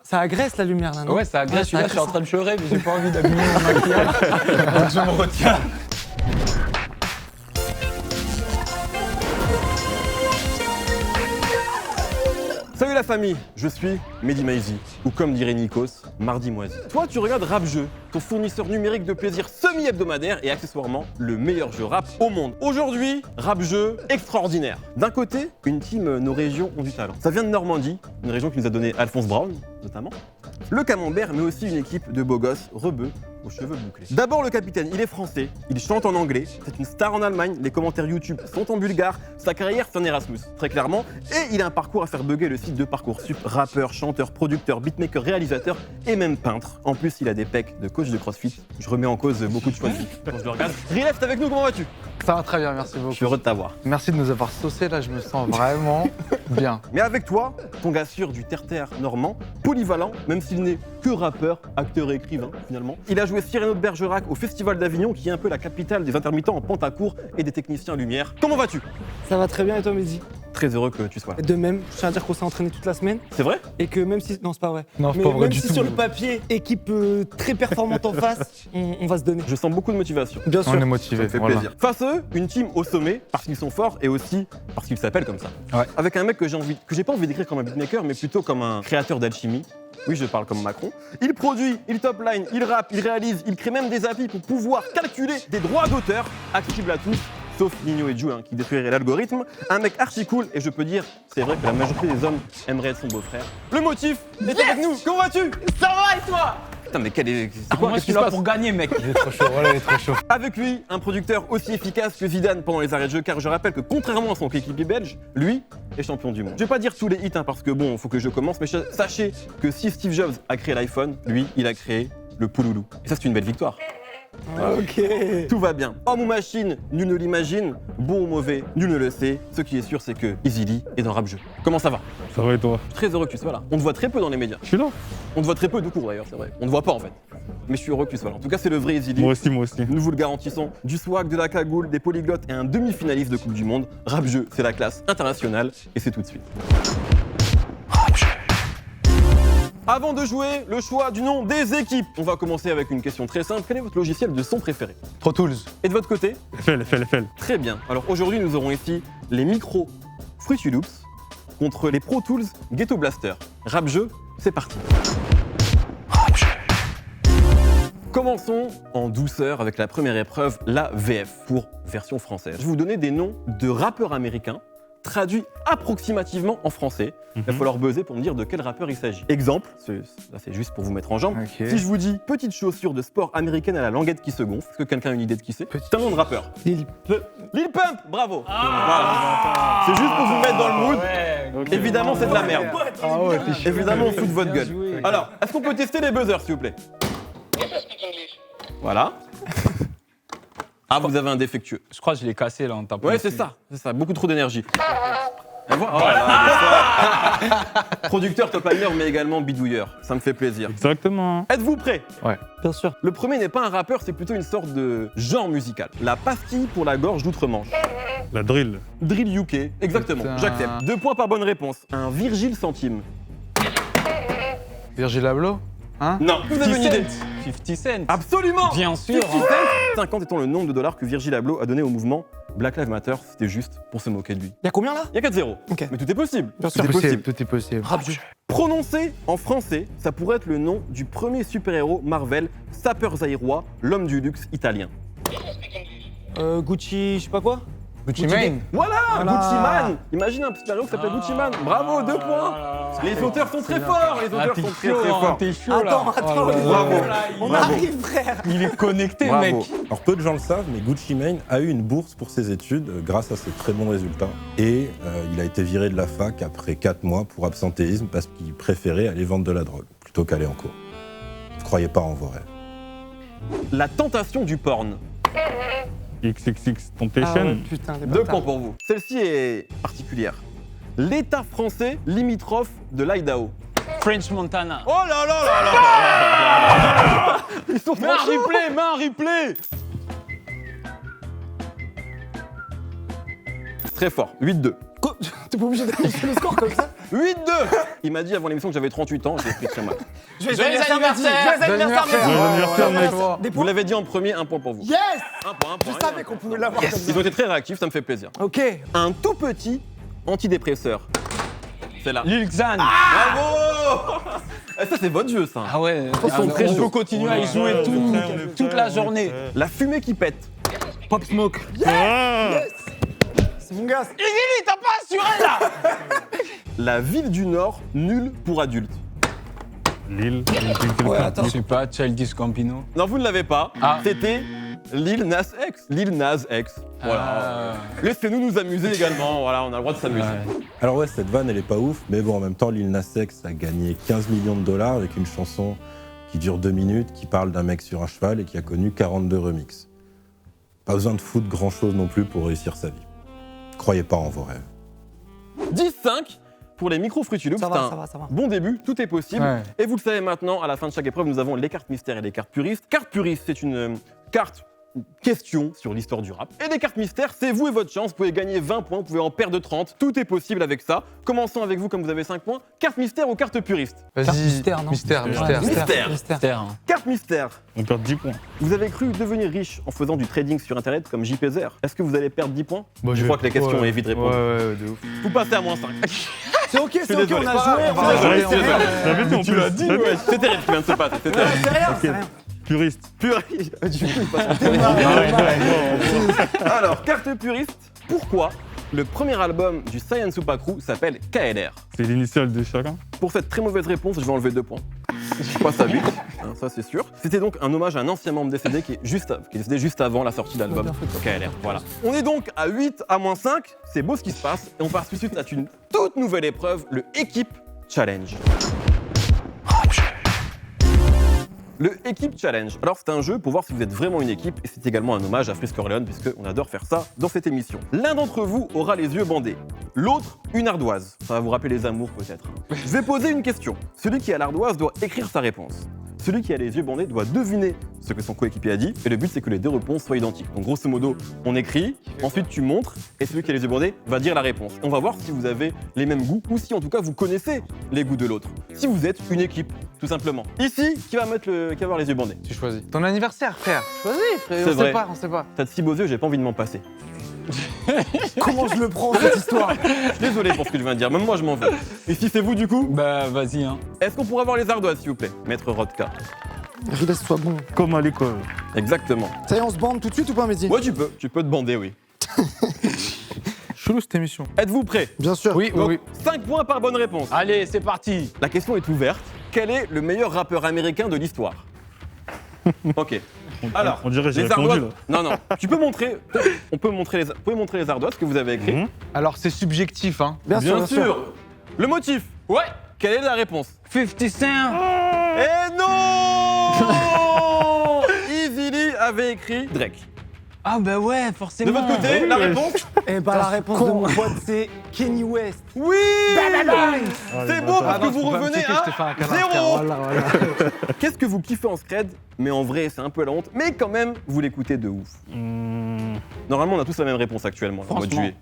Ça agresse la lumière là, non? Ouais, ça agresse. ça Là, je suis en train de pleurer, mais j'ai pas envie d'abîmer mon maquillage. Donc je me retiens. Salut la famille, je suis Mehdi Maizi, ou comme dirait Nikos, Mardi Moisi. Toi, tu regardes Rap Jeu, ton fournisseur numérique de plaisir semi-hebdomadaire et accessoirement le meilleur jeu rap au monde. Aujourd'hui, Rap Jeu extraordinaire. D'un côté, une team Nos régions ont du talent. Ça vient de Normandie, une région qui nous a donné Alphonse Brown, notamment. Le Camembert, mais aussi une équipe de beaux gosses rebeux aux cheveux bouclés. D'abord, le capitaine, il est français, il chante en anglais, c'est une star en Allemagne, les commentaires YouTube sont en bulgare, sa carrière c'est un Erasmus, très clairement, et il a un parcours à faire bugger le site de Parcoursup, rappeur, chanteur, producteur, beatmaker, réalisateur et même peintre. En plus, il a des pecs de coach de CrossFit, je remets en cause beaucoup de choix de vie quand je le regarde. Rilef, t'es avec nous, comment vas-tu? Ça va très bien, merci Je beaucoup. suis heureux de t'avoir. Merci de nous avoir saucé, là je me sens vraiment bien. Mais avec toi, ton gars sûr du terre-terre normand, polyvalent, même s'il n'est que rappeur, acteur et écrivain finalement. Il a joué Cyrano de Bergerac au Festival d'Avignon, qui est un peu la capitale des intermittents en pente à court et des techniciens lumière. Comment vas-tu? Ça va très bien et toi, Mehdi? Très heureux que tu sois là. De même, je tiens à dire qu'on s'est entraîné toute la semaine C'est vrai? et que même si. Non, c'est pas vrai. Non, c'est Mais pas vrai même du si tout. sur le papier, équipe très performante en face, on va se donner. Je sens beaucoup de motivation. Bien sûr. On est Ça motivés, me fait voilà. plaisir. Face à eux, une team au sommet, parce qu'ils sont forts et aussi parce qu'ils s'appellent comme ça. Ouais. Avec un mec que j'ai pas envie d'écrire comme un beatmaker, mais plutôt comme un créateur d'alchimie. Oui, je parle comme Macron. Il produit, il top line, il rappe, il réalise, il crée même des applis pour pouvoir calculer des droits d'auteur accessibles à tous, sauf Nino et Ju qui détruiraient l'algorithme. Un mec archi cool, et je peux dire, c'est vrai que la majorité des hommes aimeraient être son beau-frère. Le motif est avec nous. Comment vas-tu? Ça va et toi? Putain, mais quel est. C'est quoi? Moi, je Qu'est-ce suis qui se là passe? pour gagner, mec. Il est trop chaud, voilà, il est trop chaud. Avec lui, un producteur aussi efficace que Zidane pendant les arrêts de jeu, car je rappelle que contrairement à son coéquipier belge, lui est champion du monde. Je vais pas dire tous les hits, parce que bon, faut que je commence, mais sachez que si Steve Jobs a créé l'iPhone, lui, il a créé le pouloulou. Et ça, c'est une belle victoire. Ok. Tout va bien. Homme ou machine, nul ne l'imagine. Bon ou mauvais, nul ne le sait. Ce qui est sûr, c'est que Easy Lee est dans Rap Jeu. Comment ça va? Ça va et toi? Je suis très heureux que tu sois là. On te voit très peu dans les médias. Je suis là. On te voit très peu de cours d'ailleurs, c'est vrai. On te voit pas en fait. Mais je suis heureux que tu sois là. En tout cas, c'est le vrai Easy Lee. Moi aussi, moi aussi. Nous vous le garantissons, du swag, de la cagoule, des polyglottes et un demi-finaliste de Coupe du Monde. Rap Jeu, c'est la classe internationale et c'est tout de suite. Avant de jouer, le choix du nom des équipes. On va commencer avec une question très simple. Quel est votre logiciel de son préféré? Pro Tools. Et de votre côté? FL. Très bien. Alors aujourd'hui, nous aurons ici les micros Fruity Loops contre les Pro Tools Ghetto Blaster. Rap Jeu, c'est parti. Commençons en douceur avec la première épreuve, la VF, pour version française. Je vais vous donner des noms de rappeurs américains traduits approximativement en français. Il va falloir buzzer pour me dire de quel rappeur il s'agit. Exemple, là c'est juste pour vous mettre en jambe. Ok. Si je vous dis petite chaussure de sport américaine à la languette qui se gonfle, est-ce que quelqu'un a une idée de qui c'est? C'est un nom de rappeur. Lil Peu. Lil Pump, bravo. Voilà. C'est juste pour vous mettre dans le mood. Évidemment, c'est de la merde. Ah ouais, t'es chaud. Évidemment, on fout de votre Bien gueule. joué. Alors, est-ce qu'on peut tester les buzzers, s'il vous plaît? Voilà. Ah, vous avez un défectueux. Je crois que je l'ai cassé là en tapant. Ouais, dessus. c'est ça, beaucoup trop d'énergie. Et voilà. Producteur, top liner, mais également bidouilleur. Ça me fait plaisir. Exactement. Êtes-vous prêts? Bien sûr. Le premier n'est pas un rappeur, c'est plutôt une sorte de genre musical. La pastille pour la gorge d'outre-Manche. La drill. Drill UK, exactement, Putain. j'accepte. 2 points par bonne réponse. Un Virgile Centime. Virgil Abloh. Hein? Non, vous avez une idée? 50 Cent. Absolument. Bien sûr. 50 Cent. 50 étant le nombre de dollars que Virgil Abloh a donné au mouvement Black Lives Matter, c'était juste pour se moquer de lui. Y'a combien là? Il y a 4-0. Ok. Mais tout est possible. Bien Tout sûr. est possible. Tout est possible. Rap Jeu. Prononcé en français, ça pourrait être le nom du premier super-héros Marvel, sapeur zaïrois, l'homme du luxe italien. Gucci, je sais pas quoi? Gucci Mane. Voilà, Voilà. Gucci Man. Imagine un super-héros qui s'appelle Gucci Man. Bravo, 2 points. Les auteurs sont très forts. Les auteurs T'es sont très chaud, très hein, forts. t'es chaud là. Attends, Bravo. on Bravo. arrive, frère. Il est connecté, Bravo. mec. Alors peu de gens le savent, mais Gucci Mane a eu une bourse pour ses études grâce à ses très bons résultats. Et il a été viré de la fac après 4 mois pour absentéisme parce qu'il préférait aller vendre de la drogue plutôt qu'aller en cours. Ne croyez pas en vos rêves. La tentation du porn. XXX Ah Temptation. ouais, putain, les 2 bâtards. points pour vous. Celle-ci est particulière. L'État français limitrophe de l'Idaho. French Montana. Oh là là là là. Ils sont Mets un trop chauds. replay, mets un replay. Très fort, 8-2. T'es pas obligé d'afficher le score comme ça? 8-2. Il m'a dit avant l'émission que j'avais 38 ans, j'ai pris très mal. Joyeux anniversaire, Mehdi. Joyeux anniversaire. Joyeux anniversaire, mec. Des Vous points. l'avez dit en premier, un point pour vous. Yes. Un point. Je savais qu'on pouvait l'avoir comme ça. Ils ont été très réactifs, ça me fait plaisir. Ok. Un tout petit antidépresseur. C'est là. Lil Xan. Bravo. Eh, ça c'est votre jeu ça. Ah ouais, sont très on chauds. peut continuer à y jouer toute la journée. La fumée qui pète. Pop Smoke. Ah C'est mon gars. Iggy, t'as pas assuré là. La ville du Nord, nulle pour adultes. Lille. Je sais pas, Childish Gambino. Non, vous ne l'avez pas. Ah. C'était Lil Nas X. Lil Nas X. Voilà. Laissez-nous nous amuser également. Voilà, on a le droit de s'amuser. Alors ouais, cette vanne, elle est pas ouf, mais bon, en même temps, Lil Nas X a gagné 15 millions de dollars avec une chanson qui dure 2 minutes, qui parle d'un mec sur un cheval et qui a connu 42 remixes. Pas besoin de foutre grand-chose non plus pour réussir sa vie. Croyez pas en vos rêves. 10-5 pour les micro Fruity Loops. Ça C'est va, un ça va, ça va. bon début, tout est possible. Ouais. Et vous le savez maintenant, à la fin de chaque épreuve, nous avons les cartes mystères et les cartes puristes. Carte puriste, c'est une carte question sur l'histoire du rap. Et des cartes mystères, c'est vous et votre chance. Vous pouvez gagner 20 points, vous pouvez en perdre 30. Tout est possible avec ça. Commençons avec vous comme vous avez 5 points. Carte mystère ou carte puriste? Vas-y. mystère, non Mystère. Mystère. Carte mystère. On perd 10 points. Vous avez cru devenir riche en faisant du trading sur internet comme JPzer. Est-ce que vous allez perdre 10 poins? Je crois que la question est vite répondue. Ouais, de ouf. Vous passez à moins 5. C'est ok, c'est ok, désolé. on a joué. On va C'est rigoler, rien, on va c'est rigoler. rien. Tu l'as dit, ouais. C'est terrible ce qui vient de se passer. C'est terrible. C'est rien, c'est rien. Puriste. Puriste. Alors, carte puriste, pourquoi le premier album du Saiyan Super Crew s'appelle KLR? C'est l'initiale de chacun. Pour cette très mauvaise réponse, je vais enlever 2 points. Je passe à 8, ça c'est sûr. C'était donc un hommage à un ancien membre décédé qui est décédé juste avant la sortie de l'album KLR. Voilà. On est donc à 8 à moins 5, c'est beau ce qui se passe, et on passe tout de suite à une toute nouvelle épreuve, le Équipe Challenge. Le Équipe Challenge. Alors c'est un jeu pour voir si vous êtes vraiment une équipe et c'est également un hommage à Frisk Orleans puisqu'on adore faire ça dans cette émission. L'un d'entre vous aura les yeux bandés, l'autre une ardoise. Ça va vous rappeler les amours peut-être. Je vais poser une question. Celui qui a l'ardoise doit écrire sa réponse. Celui qui a les yeux bandés doit deviner ce que son coéquipier a dit et le but c'est que les 2 réponses soient identiques. Donc grosso modo, on écrit, ensuite tu montres et celui qui a les yeux bandés va dire la réponse. On va voir si vous avez les mêmes goûts ou si en tout cas vous connaissez les goûts de l'autre. Si vous êtes une équipe, tout simplement. Ici, qui va avoir les yeux bandés? Tu choisis. Ton anniversaire, frère. Choisis, frère. C'est vrai. On sait pas. T'as de si beaux yeux, j'ai pas envie de m'en passer. Comment je le prends cette histoire? Désolé pour ce que je viens de dire, même moi je m'en veux. Et si c'est vous du coup, Bah vas-y hein. est-ce qu'on pourrait avoir les ardoises s'il vous plaît? Maître Rodka. Rilas, sois bon. Comme à l'école. Exactement. Ça y est, on se bande tout de suite ou pas, Mehdi? Ouais, tu peux te bander, oui. Chelou cette émission. Êtes-vous prêts? Bien sûr. Oui, Donc, oui. 5 points par bonne réponse. Allez, c'est parti. La question est ouverte. Quel est le meilleur rappeur américain de l'histoire? Ok. Alors, On dirait que j'ai les répondu ardoises. là. Non, tu peux montrer. Vous pouvez montrer les ardoises que vous avez écrites. Mhm. Alors c'est subjectif, hein. Bien sûr, bien sûr. Le motif. Ouais. Quelle est la réponse? 50 Cent. Et non Easy Lee avait écrit Drake. Ah bah ouais, De forcément. votre côté, la réponse? Eh bah, la réponse de mon pote, c'est Kanye West. Oui C'est beau parce que non, vous tu peux pas me revenez checker, je t'ai fait un à canard, 0. Voilà. Qu'est-ce que vous kiffez en scred? Mais en vrai, c'est un peu la honte. Mais quand même, vous l'écoutez de ouf. Normalement, on a tous la même réponse actuellement. En mode Franchement. juillet.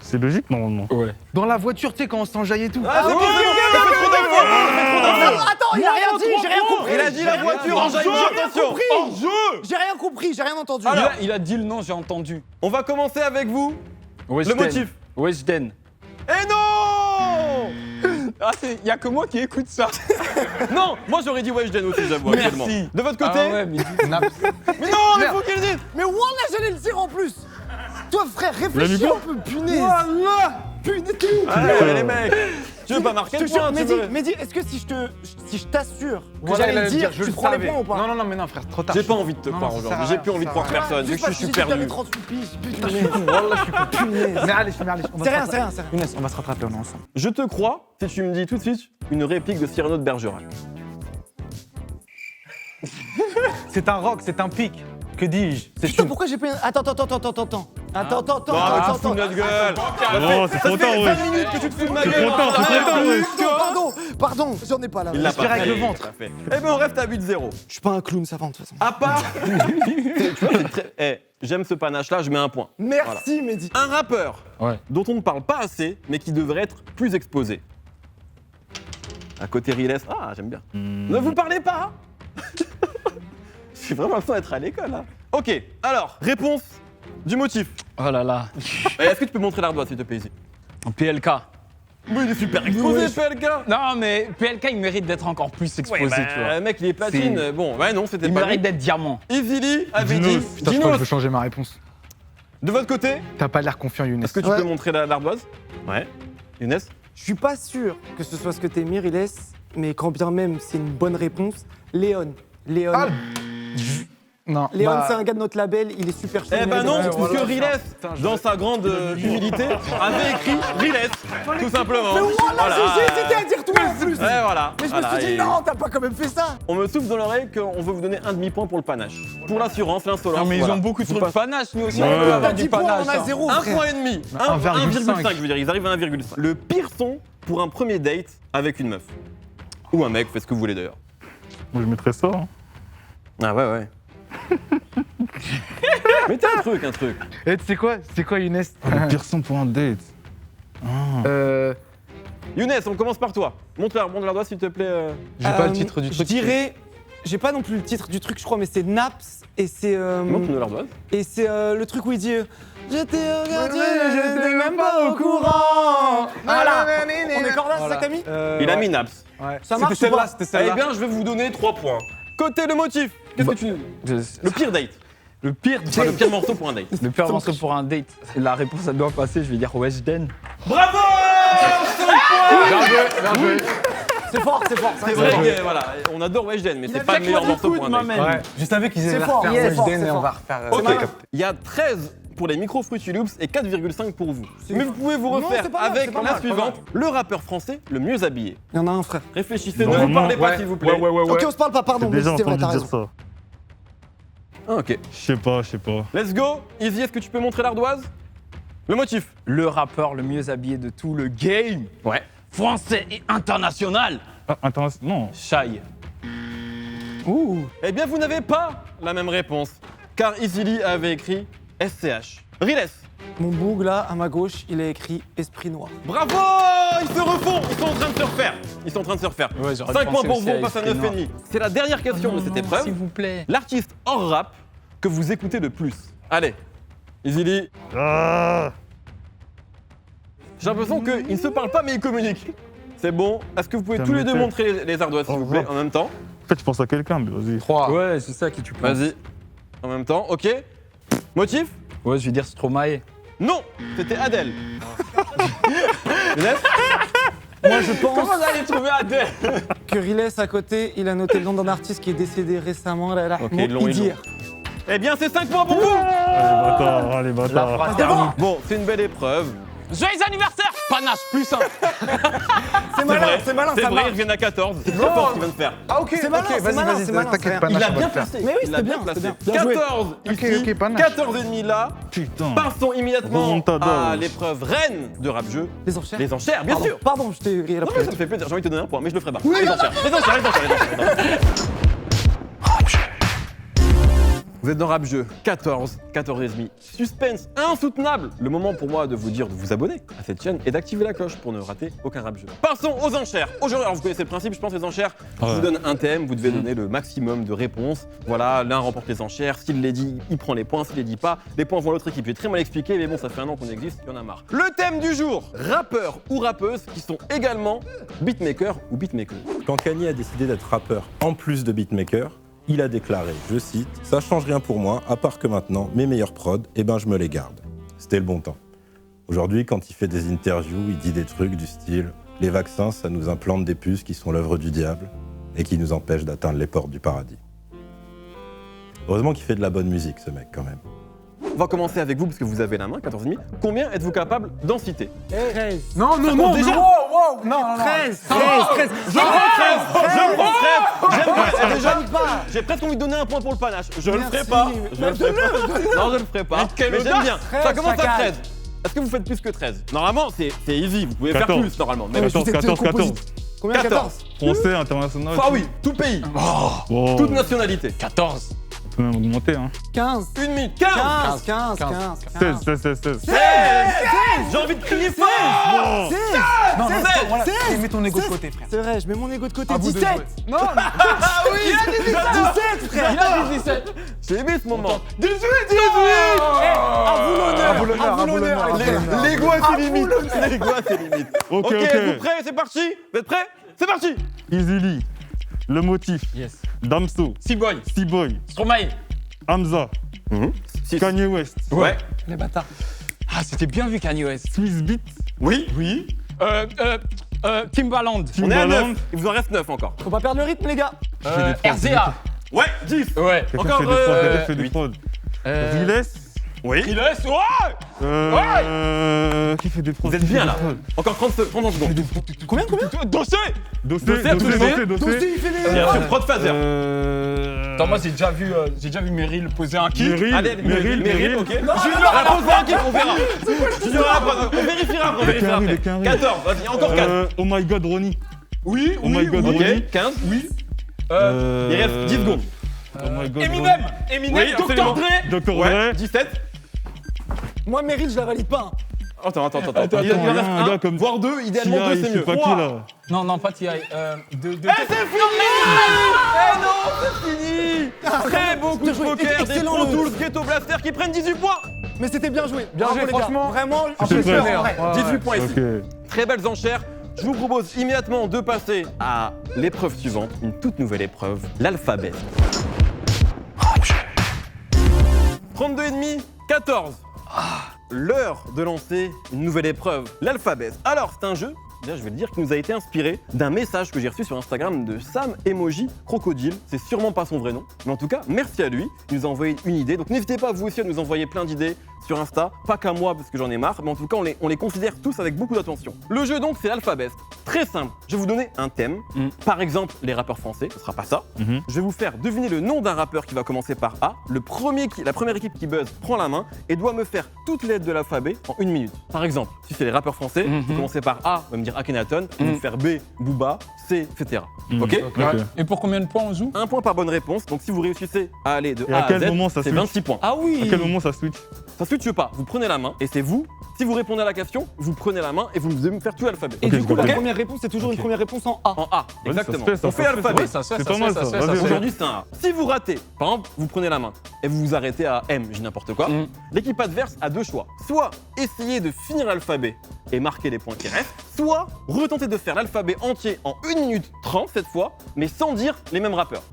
C'est logique normalement. Ouais. Dans la voiture, tu sais, quand on s'enjaille et tout. Ah, c'est bon, ça fait trop d'infos. Attends, il a rien dit, j'ai rien compris. Il a dit la voiture en jeu, attention. J'ai rien compris, j'ai rien entendu. Alors, Il a dit le nom, j'ai entendu. on va commencer avec vous. Weshden. Le motif. Weshden. Et non Ah, y a que moi qui écoute ça. Non, moi j'aurais dit Weshden aussi, j'avoue, Merci. actuellement. De votre côté? Ah ouais, mais Naps. Mais non, mais faut qu'il le dise. Mais Wallah, j'allais le dire en plus. Toi, frère, réfléchis L'ami un peu, punaise. Voilà. Punaise. Allez, les mecs. Tu veux pas marquer Je le te jure, point, tu Mehdi, veux? Mehdi, est-ce que si je t'assure que Voilà, il j'allais allait le dire, je tu le prends les savais. points ou pas? Non, mais non, frère, trop tard. J'ai pas envie de te Non, croire ça sert aujourd'hui. à J'ai rien, plus envie de ça croire sert à personne. Vu Juste que je parce suis que super j'avais nul. 38 piges, punaise. Wallah, je suis con. Punaise. Mais allez, on va C'est se rien, rattraper. c'est rien, c'est rien. Younes, on va se rattraper, on est ensemble. Je te crois si tu me dis tout de suite une réplique de Cyrano de Bergerac. C'est un rock, c'est un pic. Que dis-je? C'est Putain, une. pourquoi j'ai pas une... Attends. Non, tu te fous de notre gueule. Non, c'est trop tard, ouais. 20 minutes que tu te fous de ma C'est gueule. trop tard, c'est trop tard, ouais. Pardon, j'en ai pas là. Il l'a Respire pas avec fait. le ventre. Il l'a fait. Eh ben on reste à 8-0. Je suis pas un clown savant de toute façon. À part. Tu vois, c'est très. J'aime ce panache-là, je mets un point. Merci, Mehdi. Un rappeur Ouais. dont on ne parle pas assez, mais qui devrait être plus exposé. À côté Riles. Ah, j'aime bien. Ne vous parlez pas. J'ai vraiment l'impression d'être à l'école là. Ok, alors, réponse du motif. Oh là là. Est-ce que tu peux montrer l'ardoise s'il te plaît ici? En PLK. Oui, il est super exposé, PLK. Non, mais PLK, il mérite d'être encore plus exposé, tu vois. Le mec, il est platine. Bon, ouais, non, c'était Il pas mérite lui. d'être diamant. Easily avait dit. Putain, je crois que Dinos, je veux changer ma réponse. de votre côté, T'as pas l'air confiant, Younes. est-ce que tu peux montrer l'ardoise? Ouais. Younes? Je suis pas sûr que ce soit ce que t'es Miriles, mais quand bien même c'est une bonne réponse, Léon. Léon. Ah, Non. Léon, bah, c'est un gars de notre label, il est super chaud. Eh ben non, parce voilà. que Riles, dans sa grande humilité, avait écrit Riles, tout simplement. Mais voilà, j'ai hésité à dire toi en plus. Ouais, voilà. Mais je me Voilà, suis dit et non, t'as pas quand même fait ça. On me souffle dans l'oreille qu'on veut vous donner un demi-point pour le panache. Pour l'assurance, l'insolence. Non, mais voilà. ils ont beaucoup trop de panache, nous aussi. Ouais. On peut avoir T'as du 10 points, panache. on a hein. 0, Un frère. point et demi. 1,5, je veux dire, ils arrivent à 1,5. Le pire son pour un premier date avec une meuf. Ou un mec, faites ce que vous voulez d'ailleurs. Moi, je mettrais ça. Hein. Ah ouais. Mettez un truc. Eh, tu sais quoi? C'est quoi, Younes? Le pire son pour un date. Younes, on commence par toi. Montre l'ardoise s'il te plaît. J'ai pas le titre du Je truc. dirais, j'ai pas non plus le titre du truc, je crois, mais c'est Naps et c'est Montre-nous l'ardoise. le truc où il dit je t'ai regardé, j'étais même pas au courant. Voilà. On est encore là, c'est ça que t'as mis? Il a mis Naps. Ouais. Ça marche ou pas? Eh bien, je vais vous donner 3 points. Côté le motif, qu'est-ce que tu... Le pire date. Le pire, Enfin, le pire morceau pour un date. le pire morceau pour un date. La réponse, elle doit passer, je vais dire Weshden. Bravo! Bien joué. C'est fort, c'est fort. C'est vrai que voilà, on adore Weshden, mais c'est pas le meilleur morceau pour un date. Ouais. Je savais qu'ils C'est allaient fort, refaire c'est fort, Weshden c'est et on fort. va refaire. Ok, il y a 13 pour les micros Fruity Loops et 4,5 pour vous. Mais vous pouvez vous Non, refaire c'est pas mal, avec c'est pas la mal, suivante, le rappeur français le mieux habillé. Il y en a un, frère. Réfléchissez, ne Normalement, vous parlez pas ouais, s'il vous plaît. Ok, on se parle pas, pardon, J'ai mais déjà c'est vrai, entendu t'as dire raison. ça. Ah, ok, Je sais pas. let's go. Easy, est-ce que tu peux montrer l'ardoise? Le motif. Le rappeur le mieux habillé de tout le game. Ouais. Français et international. Ah, international. Non. Shai. Eh bien, vous n'avez pas la même réponse, car Easily avait écrit SCH. Riles. Mon boug là, à ma gauche, il a écrit Esprit Noir. Bravo! Ils se refont! Ils sont en train de se refaire. Ouais, j'aurais 5 points pensé pour aussi vous, à on passe à Esprit 9,5. C'est la dernière question de cette épreuve. S'il vous plaît. L'artiste hors rap que vous écoutez le plus. Allez, Easily. Ah J'ai l'impression qu'ils ne se parlent pas mais ils communiquent. C'est bon. Est-ce que vous pouvez Ça tous les deux m'étonne. montrer les ardoises s'il vous plaît en même temps? En fait, je pense à quelqu'un, mais vas-y. 3. Ouais, c'est ça qui tu penses. Vas-y. En même temps, ok. Motif? Ouais, je vais dire Stromae. Non, c'était Adèle. Younes. Moi, je pense Comment vous allez trouver Adèle? que Riles à côté, il a noté le nom d'un artiste qui est décédé récemment, là, Ok, Mo ils l'ont. Idir. Eh bien, c'est 5 points pour vous. Allez, La bâtard. fraternité. Bon, c'est une belle épreuve. Joyeux anniversaire! Panache, plus 1. C'est malin, c'est malin, C'est ça vrai, marche. ils reviennent à 14. C'est très fort ce qu'il vient de faire. Ah, ok, C'est malin, ok, c'est vas-y, malin, vas-y, c'est malin, t'inquiète c'est pas. Il a Nash, on bien va le faire. placé. Mais oui, Il a c'était bien, placé. c'était bien. Bien joué. 14 Ok, ici, ok, panache. 14,5 là. Putain. Passons immédiatement Remontada. à l'épreuve reine de rap jeu. Les enchères. Les enchères, bien Pardon, sûr. Pardon, je t'ai ri à la Non mais ça première. me fait plaisir, j'ai envie de te donner un point, mais je le ferai pas. Les enchères, les enchères. Vous êtes dans Rap Jeu, 14,5. Suspense insoutenable. Le moment pour moi de vous dire de vous abonner à cette chaîne et d'activer la cloche pour ne rater aucun Rap Jeu. Passons aux enchères. Aujourd'hui, alors vous connaissez le principe, je pense les enchères. Je vous donne un thème, vous devez donner le maximum de réponses. Voilà, l'un remporte les enchères. S'il les dit, il prend les points. S'il les dit pas, les points vont à l'autre équipe. J'ai très mal expliqué, mais bon, ça fait un an qu'on existe, il y en a marre. Le thème du jour, rappeurs ou rappeuses qui sont également beatmakers ou beatmakers. Quand Kanye a décidé d'être rappeur en plus de beatmaker, il a déclaré, je cite, « Ça change rien pour moi, à part que maintenant, mes meilleurs prods, eh ben je me les garde. » C'était le bon temps. Aujourd'hui, quand il fait des interviews, il dit des trucs du style « Les vaccins, ça nous implante des puces qui sont l'œuvre du diable et qui nous empêchent d'atteindre les portes du paradis. » Heureusement qu'il fait de la bonne musique, ce mec, quand même. On va commencer avec vous parce que vous avez la main, 14,5. Combien êtes-vous capable d'en citer? 13. Non, non, non, déjà. wow, wow, non, non, non. 13. Je prends 13. J'aime bien. Déjà, Panique pas. j'ai presque envie de donner un point pour le panache. Je le Merci. ferai pas. Je le ferai pas. Non, je le ferai pas. Mais j'aime bien. 13, Ça commence à chacal. 13. Est-ce que vous faites plus que 13? Normalement, c'est easy. Vous pouvez 14. faire plus, normalement. Mais 14, 14, 14. Combien? 14. 14. Français, international. Ah oui, tout pays, Oh. toute nationalité. 14. peux même augmenter, hein. 15. 1 minute 15. 15. 16. J'ai envie de crier fort. Oh. Non, non, 16. voilà. 16. Et mets ton ego de côté, frère. C'est vrai, je mets mon ego de côté. À vous de 17. jouer. Non, Ah oui, il a dit 17, frère. il a dit 17. J'ai aimé ce moment. 18. À vous l'honneur. À vous l'honneur. L'ego à ses limites. L'ego à ses limites. Ok, Vous prêts? C'est parti. Vous êtes prêts? C'est parti. Easily. Le motif. Yes. Damso. Seaboy. Seaboy. Stromae. Hamza. Six. Kanye West. Ouais. Les bâtards. Ah, c'était bien vu Kanye West. Swiss Beat. Oui. Timbaland. On est à 9. Timbaland. Il vous en reste 9 encore. Faut pas perdre le rythme, les gars. RZA. Ouais, 10. Ouais. Quelqu'un Encore, fait des prods, quelqu'un fait huit. des prods. Euh, Riles. Oui. Il laisse. Ouais. Qui fait des prods? Vous êtes bien là. Encore 30 secondes. Combien Dossé. Dossé, Dossé, absolument. Dossier, il fait les. Bien sûr, Prod Phaser. Attends, moi j'ai déjà vu Meryl poser un kick. Meryl, ok. Junior à la pause, un kick, on verra. Junior à la pause, on vérifiera après. Les quinries. 14, vas-y, encore 4. Oh my god, Ronnie. Oui, Oh my god, Ronnie. Ok, 15. oui. Il reste 10 secondes. Oh my god, Eminem. Oui, Eminem. absolument. Dr. Dre. Dr. Ouais, Dre. 17. Moi, Meryl, je la valide pas. Attends. Il Attends, en il y a reste un gars un, comme voire 2, idéalement 2 T.I., c'est je sais mieux. pas qui là. Non, pas T.I. C'est fini. Eh non, c'est fini. Très beau coup de joué. poker des Excellent, Pro le- Tools Ghetto Blaster qui prennent 18 points. Mais c'était bien joué. Bien joué, Bravo, les gars. franchement. Vraiment, C'était impressionnant. prêt. Ouais. 18 points ici. Ok. Très belles enchères. Je vous propose immédiatement de passer à l'épreuve suivante, une toute nouvelle épreuve, l'alphabet. 32,5, 14. L'heure de lancer une nouvelle épreuve, l'alphabet. Alors, c'est un jeu, déjà je vais le dire, qui nous a été inspiré d'un message que j'ai reçu sur Instagram de Sam Emoji Crocodile. C'est sûrement pas son vrai nom, mais en tout cas, merci à lui. Il nous a envoyé une idée. Donc n'hésitez pas vous aussi à nous envoyer plein d'idées sur Insta. Pas qu'à moi parce que j'en ai marre, mais en tout cas, on les considère tous avec beaucoup d'attention. Le jeu donc, c'est l'alphabet. Très simple. Je vais vous donner un thème. Par exemple, les rappeurs français, ce sera pas ça. Je vais vous faire deviner le nom d'un rappeur qui va commencer par A. La première équipe qui buzz prend la main et doit me faire toutes les lettres de l'alphabet en 1 minute. Par exemple, si c'est les rappeurs français, vous commencez par A, vous va me dire Akhenaton, vous me faire B, Booba, C, etc. Ok. Ok. Et pour combien de points on joue? Un point par bonne réponse. Donc si vous réussissez à aller de Et A à quel à Z, moment ça c'est switch 26 points. Ah oui. À quel moment ça switch? Ça switche pas. Vous prenez la main et c'est vous. Si vous répondez à la question, vous prenez la main et vous devez me faire tout l'alphabet. Et Ok, du coup, la ok. première réponse, c'est toujours une première réponse en A. En A, Vas-y, ça exactement. se fait, ça, On ça fait se fait, l'alphabet. Ouais, ça se fait, C'est ça pas se mal, fait, ça se ça. fait, ça Vas-y, se fait. Aujourd'hui, c'est un A. Si vous ratez, par exemple, vous prenez la main et vous vous arrêtez à M, j'ai n'importe quoi, l'équipe adverse a 2 choix. Soit essayer de finir l'alphabet et marquer les points qui restent, soit retenter de faire l'alphabet entier en 1 minute 30 cette fois, mais sans dire les mêmes rappeurs.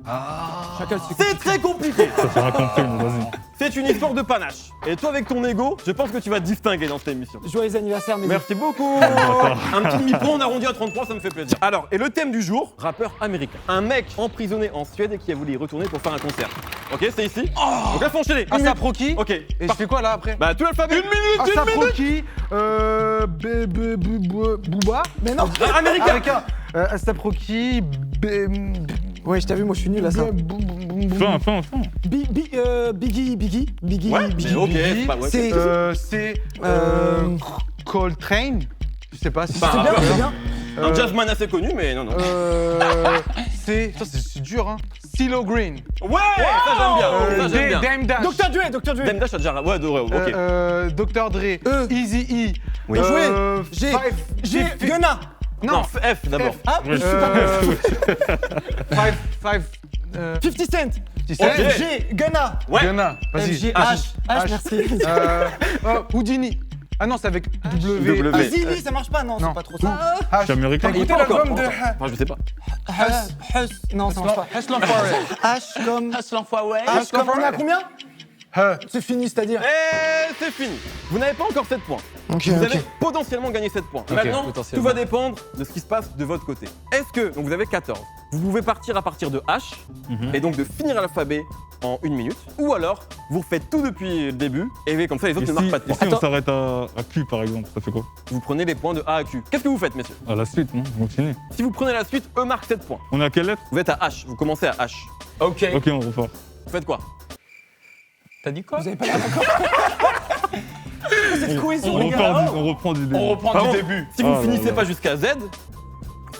Chacun C'est très compliqué. Ça sera compris, mais vas-y. C'est une histoire de panache. Et toi, avec ton ego, je pense que tu vas te distinguer dans cette émission. Joyeux anniversaire, mes Merci beaucoup. Un petit demi-point, on arrondit à 33, ça me fait plaisir. Alors, et le thème du jour, rappeur américain. Un mec emprisonné en Suède et qui a voulu y retourner pour faire un concert. Ok, c'est ici. Donc là, faut enchaîner. Ah, Une ça minute. Proki. Ok. Et je fais quoi là après? Bah, tout l'alphabet. 1 minute. Ah, ça Proki. Booba. Mais non. Américain. Asap Rocky. Ouais, je t'ai vu, moi je suis nul à ça. Fin. Biggie. Ouais, mais ok, c'est pas ouais. C'est. C'est Coltrane. Je sais pas si Pas C'est un bien, rappeur. c'est bien. Un jazzman assez connu, mais non. c'est dur hein. CeeLo Green. Ouais, ça j'aime bien. Ça j'aime bien. Dame Dash. Dr. Dre. Dame Dash a déjà. Ouais, ok. Dr. Dre. Easy E. Oui. Joué. J'ai Gunna. Non. F d'abord. Ah, je suis pas. 50 Cent. Ok. J'ai Gunna. Ouais. Gunna. Vas-y. H, merci. Houdini. Ah non, c'est avec W. W. Easy, ça marche pas, non, Non. c'est pas trop ça. Je suis américain. Écoutez Pas encore, l'album pas de encore. Enfin, je sais pas. Huss. Non, ça marche pas. Hustle Forever. H comme. Hustle Forever. H comme. On est à combien? C'est fini, c'est-à-dire. Et c'est fini. Vous n'avez pas encore 7 points. Ok, Vous allez potentiellement gagner 7 points. Maintenant, tout potentiellement. va dépendre de ce qui se passe de votre côté. Est-ce que, donc vous avez 14, vous pouvez partir à partir de H, et donc de finir l'alphabet en 1 minute, ou alors vous refaites tout depuis le début, et comme ça les autres Et ne marquent pas de si points. on s'arrête à Q par exemple, ça fait quoi? Vous prenez les points de A à Q. Qu'est-ce que vous faites, messieurs? À la suite, non? On continue. Si vous prenez la suite, eux marquent 7 points. On est à quelle lettre? Vous êtes à H, vous commencez à H. Ok. Ok, on repart. Vous faites quoi? T'as dit quoi? Vous avez pas l'air d'accord. Cette cohésion, les gars. On reprend du début. On reprend Pardon, du début. Si vous ne Ah là finissez là. pas jusqu'à Z,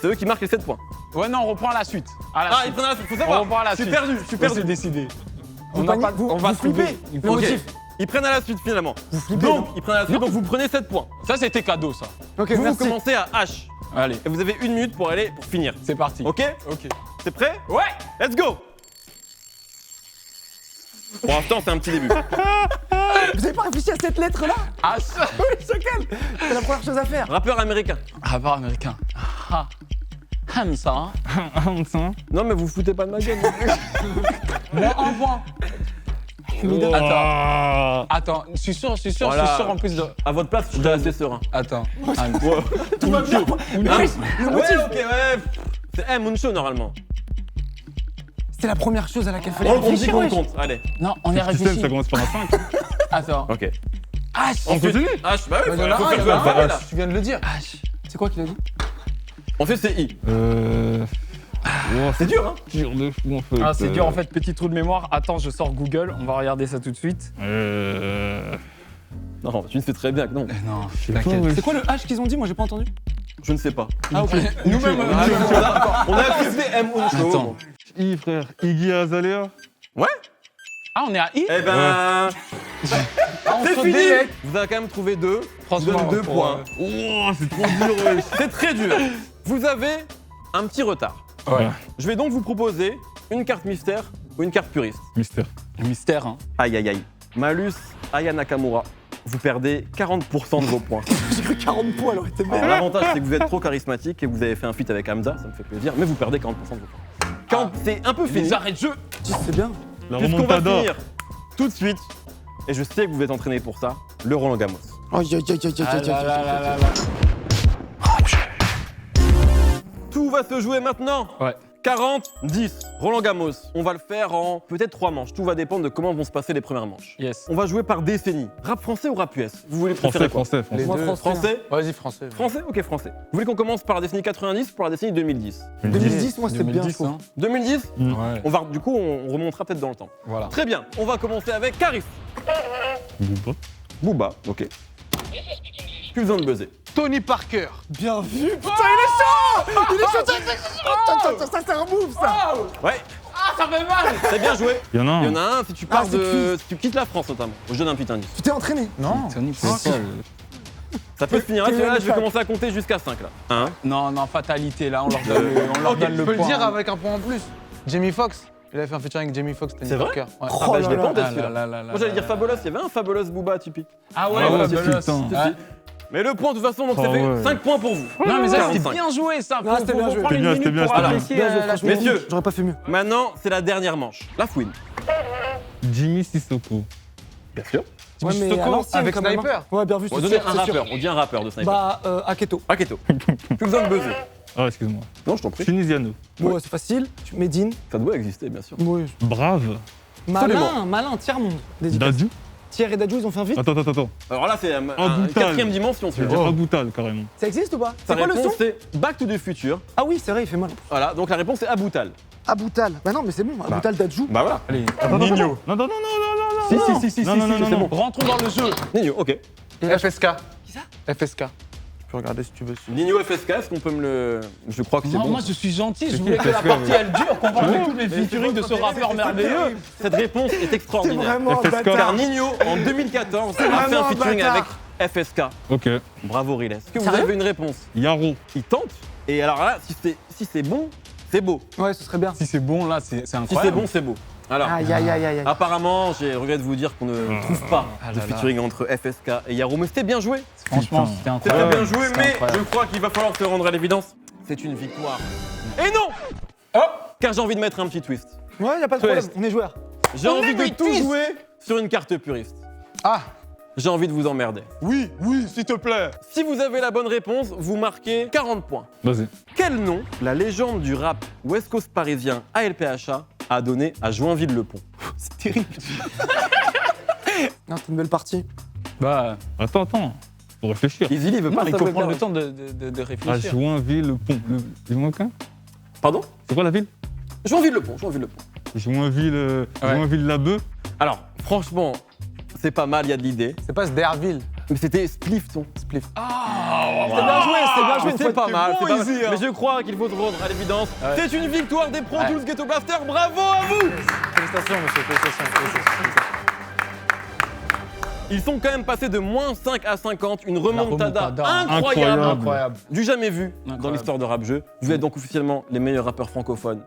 c'est eux qui marquent les 7 points. Ouais, non, on reprend à la suite. À la Ah, suite. ils prennent la suite, faut On savoir. reprend à la Je suis suite. perdu, je suis Ouais, c'est perdu. décidé. Vous va paniquez, pas- on va vous flippez. trouver. Le Ok. motif. Ils prennent à la suite finalement. Vous flippez. Donc, ils prennent à la suite, donc vous prenez 7 points. Ça, c'était cadeau, ça. Ok, Vous merci. commencez à H. Allez, Et vous avez 1 minute pour finir. c'est parti. Ok? Ok. T'es prêt? Ouais. Let's go! Pour l'instant, c'est un petit début. Vous avez pas réfléchi à cette lettre-là? Ah, Oui, c'est quelle? C'est la première chose à faire. Rappeur américain. rapport américain. Ah. Hamza. ça. Non, mais vous foutez pas de ma gueule. Moi, un point. Attends. Attends, je suis sûr, Voilà. je suis sûr en plus de. À votre place, je serais assez serein. Attends. Tout va bien. Le Ouais, motif. ok, ouais. C'est Moonshot normalement. C'était la première chose à laquelle fallait On dit réfléchir. qu'on wesh. compte. Allez. Non, on est Tu sais, ça réfléchi. commence par un 5. Attends. Ok. Ah, On continue. H, bah oui, Bah, il y en a faut un, faire il y en jouer a le pavé, là. Tu viens de le dire. C'est quoi qu'il a dit? Ensuite, c'est I. C'est dur, hein? dur de fou en fait. Ah, c'est dur en fait, petit trou de mémoire. Attends, je sors Google, on va regarder ça tout de suite. Non, tu ne sais très bien que non. Non, t'inquiète. C'est quoi le H qu'ils ont dit? Moi, j'ai pas entendu. Je ne sais pas. Ah, ok. Nous-mêmes, On a accepté M. Moonshot. Attends. I frère, Iggy Azalea. Ah, on est à I. Eh ben. C'est saute fini! des mecs. Vous avez quand même trouvé 2. Franchement, Je donne 2 pour, points. Oh, c'est trop dur, wesh. C'est très dur. Vous avez un petit retard. Ouais. Je vais donc vous proposer une carte mystère ou une carte puriste. Mystère. Mystère, hein. Aïe aïe aïe. Malus Aya Nakamura. Vous perdez 40% de vos points. J'ai cru 40 points, alors était Alors, l'avantage, c'est que vous êtes trop charismatique et vous avez fait un feat avec Hamza, ça me fait plaisir, mais vous perdez 40% de vos points. Quand c'est un peu fini, Les arrêts de jeu. C'est bien. La puisqu'on va remontada. finir tout de suite, et je sais que vous êtes entraîné pour ça, le Roland Gamos. Aïe, aïe, aïe, aïe, Ah aïe, aïe, là aïe, là aïe, là aïe, là aïe. là. Tout va se jouer maintenant. Ouais. 40, 10. Roland Gamos. On va le faire en peut-être 3 manches. Tout va dépendre de comment vont se passer les premières manches. Yes. On va jouer par décennie. Rap français ou rap US? Vous voulez préférer Français, quoi? français, français. Moi, Français? Vas-y, français. Français? Ok, français. Vous voulez qu'on commence par la décennie 90 ou par la décennie 2010? 2010, moi, c'était bien, je 2010, trouve. hein. 2010? Ouais. On va, du coup, on remontera peut-être dans le temps. Voilà. Très bien, on va commencer avec Karif. Booba. Booba, ok. Plus besoin de buzzer. Tony Parker. Bien vu, putain, il est chaud! Il est chaud, ça, c'est un move, ça! Ouais, Ah, ça fait mal. c'est bien joué. Il y en a un. Il y en a un si tu pars c'est de. Si tu quittes la France notamment. Je donne un petit indice. Tu t'es entraîné? Non. Tony Parker. Ça peut se finir. Quel Là, je vais impact. commencer à compter jusqu'à 5 là. 1. Non, non, fatalité, là, on leur donne le, on leur Ok, donne Je le peux le point. dire avec un point en plus. Jamie Foxx. Il a fait un featuring avec Jamie Foxx, Tony C'est vrai Parker. Ouais. Ah bah je l'ai là pas en tête Ah celui-là. là là là Moi j'allais là dire là. Fabulous, il y avait un Fabulous Booba Tipeee. Ah ouais, Ah ouais, Fabulous. putain. Ouais. Mais le point de toute façon, donc ça Ah fait ouais. 5 points pour vous. Non, mais ça, c'était 45. bien joué, ça. Non, c'était bien joué. prendre C'était une bien, minute c'était bien, pour c'était apprécier bien joué, la franchement. Messieurs, J'aurais pas fait mieux. maintenant c'est la dernière manche. La fouine. Jimmy Sissoko. Bien sûr. Ouais, mais Stocco à l'ancienne, avec quand même, hein. Sniper. Ouais, bien vu, On va c'est donner sûr, un c'est sûr. rappeur. On dit un rappeur de sniper. Bah, Aketo. Aketo. Plus besoin de buzzer. Ah, excuse-moi. Non, je t'en prie. Tunisiano. Ouais, c'est facile. Medine. Ça doit exister, bien sûr. Oui. Brave. Malin, tiers-monde. Dadju. Thierry et Dadju, ils ont fait un feat. Attends. Alors là, c'est une Aboutal. 4ème dimension, Je tu veux vois. dire Aboutal, carrément. Ça existe ou pas? Sa C'est quoi le son? réponse, c'est Back to the Future. Ah oui, c'est vrai, il fait mal. Voilà, donc la réponse c'est Aboutal. Aboutal. Bah non, mais c'est bon. Aboutal, Dadju. Bah voilà. Allez, Nino. Non. si, Non, non, non, c'est non. bon. Rentrons dans le jeu. Nino, ok. FSK. Qui ça FSK. Tu peux regarder si tu veux. Nino FSK, est-ce qu'on peut me le. Je crois que c'est Non, bon. moi, je suis gentil. Je qui, voulais que la FSK, partie, ouais. elle dure, qu'on parle de tous les featuring de ce rappeur merveilleux. Cette réponse est C'est extraordinaire. vraiment un FSK. Car bâtard. Nino, en 2014, a fait vraiment un un featuring bâtard. avec FSK. Ok. Bravo Riles. Est-ce que vous Sérieux avez une réponse? Yaro. Il tente. Et alors là, si c'est bon, c'est beau. Ouais, ce serait bien. Si c'est bon, là, c'est Si incroyable. c'est bon, c'est beau. Alors, Aïe, aïe, aïe, aïe. apparemment, j'ai regret de vous dire qu'on ne trouve pas Ah de là là. featuring entre FSK et Yaro, mais c'était bien joué. Franchement, Putain. c'était C'était incroyable. bien joué, C'était mais incroyable. je crois qu'il va falloir se rendre à l'évidence. C'est une victoire. Et non Car j'ai envie de mettre un petit twist. Ouais, y a pas de problème. On est joueurs. J'ai envie de tout jouer sur une carte puriste. Ah. J'ai envie de vous emmerder. Oui, s'il te plaît. Si vous avez la bonne réponse, vous marquez 40 points. Vas-y. Quel nom la légende du rap West Coast parisien ALPHA a donné à Joinville-le-Pont? C'est terrible. Non, c'est une belle partie. Bah, Attends. Faut réfléchir. Easy, il veut pas il faut savoir. prendre le temps de À réfléchir. Joinville, le pont. Il manque un. Pardon? C'est quoi la ville Joinville-le-Pont. Joinville-la-Beu. Alors, franchement, c'est pas mal, il y a de l'idée. C'est pas Sderville. Mais c'était Splifton. Spliff. C'était bien joué, Mais une c'est fois pas de mal, plus. c'est pas mal. easy, hein. Mais je crois qu'il faut se rendre à l'évidence. C'est une victoire des Pro Ouais. Tools Ghetto Blaster. Bravo à vous! Félicitations, monsieur, félicitations. Ils sont quand même passés de -5 à 50, une remontada remontada. incroyable, du jamais vu dans Incroyable. l'histoire de Rap Jeu. Vous êtes donc officiellement les meilleurs rappeurs francophones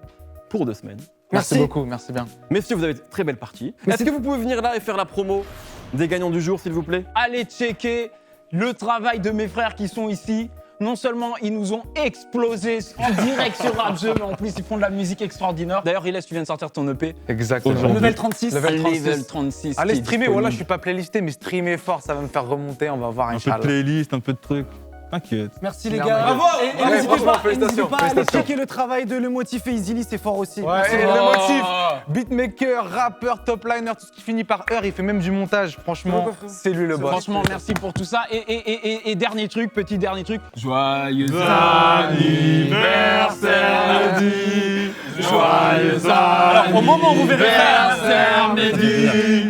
pour 2 semaines. Merci beaucoup, merci bien. Messieurs, vous avez été très belle partie. Est-ce que vous pouvez venir là et faire la promo des gagnants du jour, s'il vous plaît? Allez checker le travail de mes frères qui sont ici. Non seulement ils nous ont explosé en direct sur Rap Jeu, mais en plus ils font de la musique extraordinaire. D'ailleurs, Iles, tu viens de sortir ton EP. Exactement. Aujourd'hui. Level 36. Level 36. Allez qui est streamer, disponible. voilà, je suis pas playlisté, mais streamer fort, ça va me faire remonter, on va voir, Un peu de Inch'Allah. playlist, un peu de trucs. T'inquiète. Merci les Merde, gars. bravo. Et Ouais, n'hésitez franchement, pas, félicitations, à aller félicitations. checker le travail de Le Motif et Easily, c'est fort aussi. Ouais, et le motif, beatmaker, rappeur, top liner, tout ce qui finit par heure, il fait même du montage, franchement, c'est lui le boss. Franchement, merci pour tout ça. Et dernier truc, petit dernier truc. Joyeux anniversaire, Mehdi. Joyeux Alors, au moment où vous verrez anniversaire, Mehdi.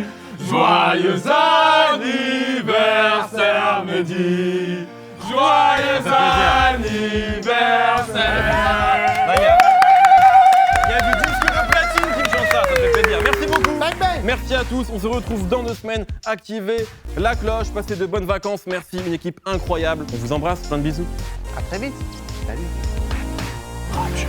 Joyeux anniversaire, Mehdi. Joyeux anniversaire. Il y a du disque de platine qui me chante ça, ça me fait plaisir. Merci beaucoup. Merci à tous, on se retrouve dans 2 semaines. Activez la cloche, passez de bonnes vacances. Merci, une équipe incroyable. On vous embrasse, plein de bisous. À très vite. Salut. Rap Jeu.